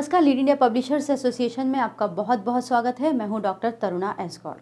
नमस्कार, lead India publishers association में आपका बहुत बहुत स्वागत है। मैं हूं डॉक्टर तरुणा एस गौड़।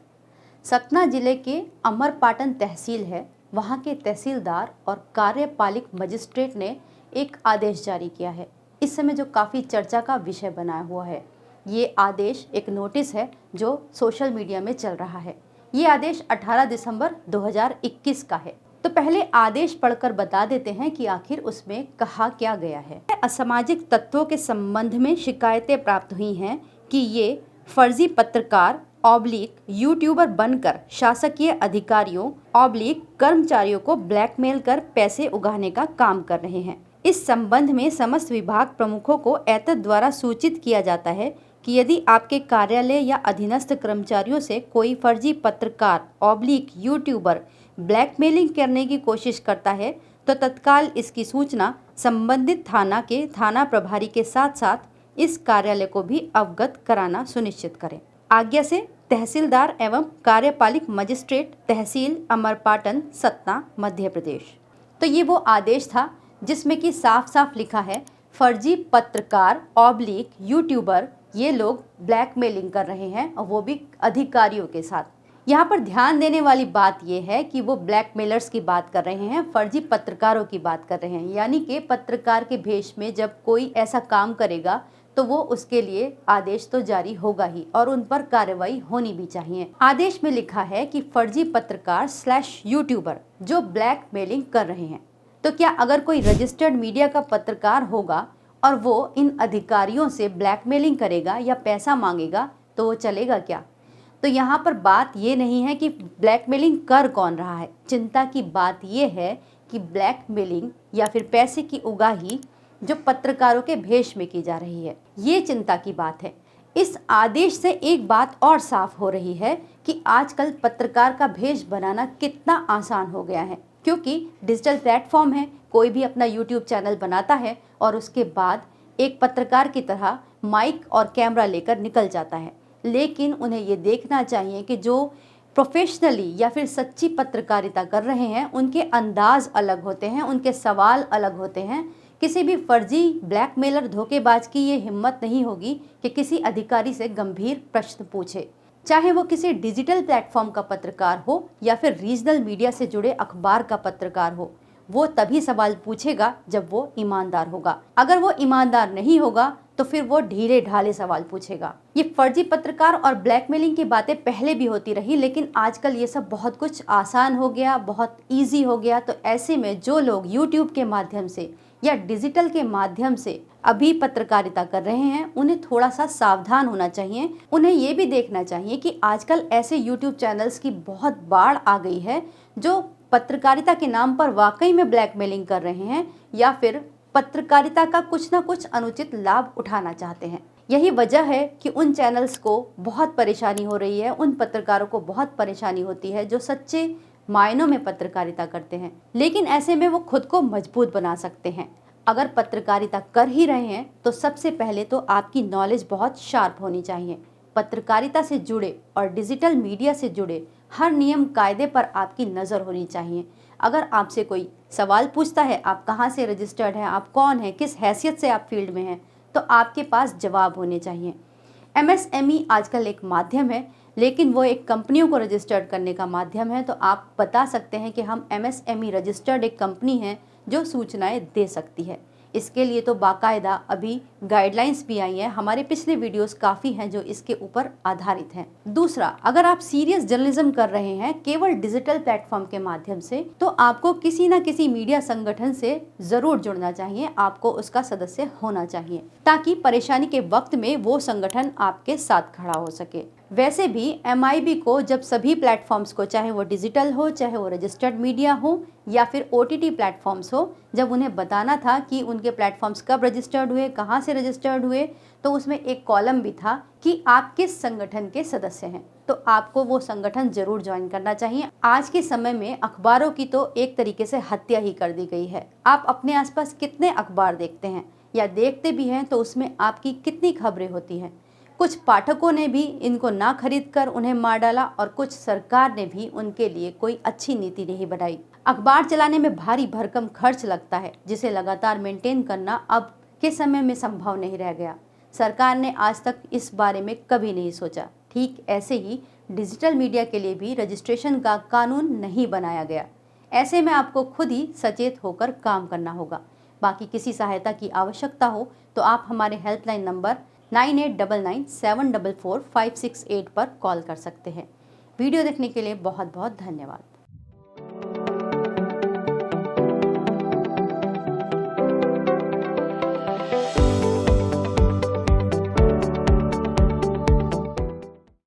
सतना जिले के अमरपाटन तहसील है, वहां के तहसीलदार और कार्यपालिक मजिस्ट्रेट ने एक आदेश जारी किया है। इस समय जो काफ़ी चर्चा का विषय बना हुआ है, ये आदेश एक नोटिस है जो सोशल मीडिया में चल रहा है। ये आदेश 18 दिसंबर 2021 का है। तो पहले आदेश पढ़कर बता देते हैं कि आखिर उसमें कहा क्या गया है। असामाजिक तत्वों के संबंध में शिकायतें प्राप्त हुई हैं कि ये फर्जी पत्रकार ऑब्लिक यूट्यूबर बनकर शासकीय अधिकारियों ऑब्लिक कर्मचारियों को ब्लैकमेल कर पैसे उगाने का काम कर रहे हैं। इस संबंध में समस्त विभाग प्रमुखों को एतद द्वारा सूचित किया जाता है कि यदि आपके कार्यालय या अधीनस्थ कर्मचारियों से कोई फर्जी पत्रकार ऑब्लिक यूट्यूबर ब्लैकमेलिंग करने की कोशिश करता है तो तत्काल इसकी सूचना संबंधित थाना के थाना प्रभारी के साथ साथ इस कार्यालय को भी अवगत कराना सुनिश्चित करें। आज्ञा से तहसीलदार एवं कार्यपालिक मजिस्ट्रेट, तहसील अमरपाटन, सतना, मध्य प्रदेश। तो ये वो आदेश था जिसमें कि साफ साफ लिखा है फर्जी पत्रकार ऑब्लिक यूट्यूबर ये लोग ब्लैकमेलिंग कर रहे हैं और वो भी अधिकारियों के साथ। यहाँ पर ध्यान देने वाली बात यह है कि वो ब्लैकमेलर्स की बात कर रहे हैं, फर्जी पत्रकारों की बात कर रहे हैं। यानी कि पत्रकार के भेष में जब कोई ऐसा काम करेगा तो वो उसके लिए आदेश तो जारी होगा ही और उन पर कार्रवाई होनी भी चाहिए। आदेश में लिखा है कि फर्जी पत्रकार / यूट्यूबर जो ब्लैकमेलिंग कर रहे हैं। तो क्या अगर कोई रजिस्टर्ड मीडिया का पत्रकार होगा और वो इन अधिकारियों से ब्लैकमेलिंग करेगा या पैसा मांगेगा तो वो चलेगा क्या? तो यहाँ पर बात ये नहीं है कि ब्लैकमेलिंग कर कौन रहा है। चिंता की बात ये है कि ब्लैकमेलिंग या फिर पैसे की उगाही जो पत्रकारों के भेष में की जा रही है, ये चिंता की बात है। इस आदेश से एक बात और साफ हो रही है कि आजकल पत्रकार का भेष बनाना कितना आसान हो गया है, क्योंकि डिजिटल प्लेटफॉर्म है। कोई भी अपना यूट्यूब चैनल बनाता है और उसके बाद एक पत्रकार की तरह माइक और कैमरा लेकर निकल जाता है। लेकिन उन्हें ये देखना चाहिए कि जो प्रोफेशनली या फिर सच्ची पत्रकारिता कर रहे हैं उनके अंदाज अलग होते हैं, उनके सवाल अलग होते हैं। किसी भी फर्जी ब्लैकमेलर धोखेबाज की ये हिम्मत नहीं होगी कि किसी अधिकारी से गंभीर प्रश्न पूछे, चाहे वो किसी डिजिटल प्लेटफॉर्म का पत्रकार हो या फिर रीजनल मीडिया से जुड़े अखबार का पत्रकार हो। वो तभी सवाल पूछेगा जब वो ईमानदार होगा। अगर वो ईमानदार नहीं होगा तो फिर वो ढीले ढाले सवाल पूछेगा। ये फर्जी पत्रकार और ब्लैकमेलिंग की बातें पहले भी होती रही, लेकिन आजकल ये सब बहुत कुछ आसान हो गया, बहुत इजी हो गया। तो ऐसे में जो लोग यूट्यूब के माध्यम से या डिजिटल के माध्यम से अभी पत्रकारिता कर रहे हैं उन्हें थोड़ा सा सावधान होना चाहिए। उन्हें ये भी देखना चाहिए कि आजकल ऐसे यूट्यूब चैनल्स की बहुत बाढ़ आ गई है जो पत्रकारिता के नाम पर वाकई में ब्लैकमेलिंग कर रहे हैं या फिर पत्रकारिता का कुछ ना कुछ अनुचित लाभ उठाना चाहते हैं। यही वजह है कि उन चैनल्स को बहुत परेशानी हो रही है, उन पत्रकारों को बहुत परेशानी होती है जो सच्चे मायनों में पत्रकारिता करते हैं। लेकिन ऐसे में वो खुद को मजबूत बना सकते हैं। अगर पत्रकारिता कर ही रहे हैं तो सबसे पहले तो आपकी नॉलेज बहुत शार्प होनी चाहिए। पत्रकारिता से जुड़े और डिजिटल मीडिया से जुड़े हर नियम कायदे पर आपकी नज़र होनी चाहिए। अगर आपसे कोई सवाल पूछता है, आप कहाँ से रजिस्टर्ड हैं, आप कौन हैं, किस हैसियत से आप फील्ड में हैं, तो आपके पास जवाब होने चाहिए। MSME आजकल एक माध्यम है, लेकिन वो एक कंपनियों को रजिस्टर्ड करने का माध्यम है। तो आप बता सकते हैं कि हम MSME रजिस्टर्ड एक कंपनी है जो सूचनाएं दे सकती है। इसके लिए तो बाकायदा अभी गाइडलाइंस भी आई हैं। हमारे पिछले वीडियोस काफ़ी हैं जो इसके ऊपर आधारित हैं। दूसरा, अगर आप सीरियस जर्नलिज्म कर रहे हैं केवल डिजिटल प्लेटफॉर्म के माध्यम से, तो आपको किसी न किसी मीडिया संगठन से ज़रूर जुड़ना चाहिए। आपको उसका सदस्य होना चाहिए ताकि परेशानी के वक्त में वो संगठन आपके साथ खड़ा हो सके। वैसे भी MIB को जब सभी प्लेटफॉर्म्स को, चाहे वो डिजिटल हो, चाहे वो रजिस्टर्ड मीडिया हो या फिर OTT प्लेटफॉर्म्स हो, जब उन्हें बताना था कि उनके प्लेटफॉर्म्स कब रजिस्टर्ड हुए, कहाँ से रजिस्टर्ड हुए, तो उसमें एक कॉलम भी था कि आप किस संगठन के सदस्य हैं। तो आपको वो संगठन जरूर ज्वाइन करना चाहिए। आज के समय में अखबारों की तो एक तरीके से हत्या ही कर दी गई है। आप अपने आसपास कितने अखबार देखते हैं या देखते भी हैं तो उसमें आपकी कितनी खबरें होती हैं? कुछ पाठकों ने भी इनको ना खरीद कर उन्हें मार डाला और कुछ सरकार ने भी उनके लिए कोई अच्छी नीति नहीं बनाई। अखबार चलाने में भारी भरकम खर्च लगता है जिसे लगातार मेंटेन करना अब के समय में संभव नहीं रह गया। सरकार ने आज तक इस बारे में कभी नहीं सोचा। ठीक ऐसे ही डिजिटल मीडिया के लिए भी रजिस्ट्रेशन का कानून नहीं बनाया गया। ऐसे में आपको खुद ही सचेत होकर काम करना होगा। बाकी किसी सहायता की आवश्यकता हो तो आप हमारे हेल्पलाइन नंबर 9899744568 पर कॉल कर सकते हैं। वीडियो देखने के लिए बहुत बहुत धन्यवाद।